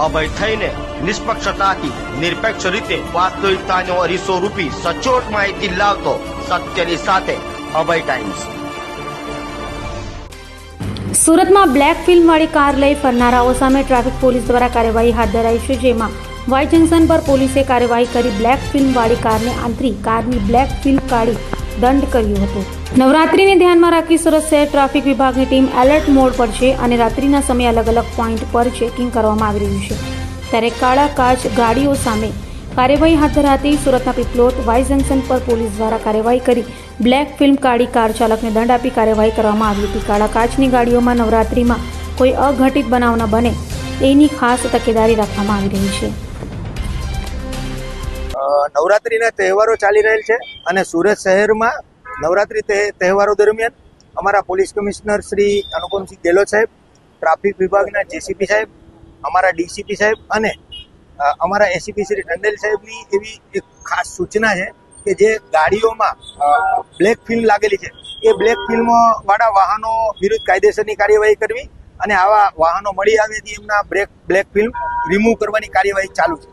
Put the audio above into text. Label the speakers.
Speaker 1: અભય થઈને નિષ્પક્ષતાથી નિરપેક્ષ રીતે વાસ્તવિકતાનો અરીસો રૂપી સચોટ માહિતી લાવતો સત્યની સાથે અભય ટાઈમ્સ।
Speaker 2: સુરતમાં બ્લેક ફિલ્મવાળી કાર લઈ ફરનારાઓ સામે ટ્રાફિક પોલીસ દ્વારા કાર્યવાહી હાથ ધરાઈ છે, જેમાં વાય જંકશન પર પોલીસે કાર્યવાહી કરી બ્લેક ફિલ્મવાળી કારને આંતરી કારની બ્લેક ફિલ્મ કાઢી દંડ કર્યો હતો। નવરાત્રીને ધ્યાનમાં રાખી સુરત શહેર ટ્રાફિક વિભાગની ટીમ એલર્ટ મોડ પર છે અને રાત્રિના સમયે અલગ અલગ પોઈન્ટ પર ચેકિંગ કરવામાં આવી રહ્યું છે, ત્યારે કાળા કાચ ગાડીઓ સામે કાર્યવાહી હાથ ધરાતી સુરતના પીપલોદ વાય જંકશન પર પોલીસ દ્વારા કાર્યવાહી કરી બ્લેક ફિલ્મ કાઢી કાર ચાલકને દંડ આપી કાર્યવાહી કરવામાં આવી હતી। કાળા કાચની ગાડીઓમાં નવરાત્રીમાં કોઈ અઘટિત બનાવ ન બને તેની ખાસ તકેદારી રાખવામાં આવી રહી છે।
Speaker 3: નવરાત્રીના તહેવારો ચાલી રહેલ છે અને સુરત શહેરમાં નવરાત્રી તહેવારો દરમિયાન અમારા પોલીસ કમિશનર શ્રી અનુપમસિંહ ગેહલોત સાહેબ, ટ્રાફિક વિભાગના જેસીપી સાહેબ, અમારા ડીસીપી સાહેબ અને અમારા એસીપી શ્રી ટંડેલ સાહેબની એવી એક ખાસ સૂચના છે કે જે ગાડીઓમાં બ્લેક ફિલ્મ લાગેલી છે એ બ્લેક ફિલ્મ વાળા વાહનો વિરુદ્ધ કાયદેસરની કાર્યવાહી કરવી અને આવા વાહનો મળી આવે એમના બ્લેક ફિલ્મ રિમૂવ કરવાની કાર્યવાહી ચાલુ છે।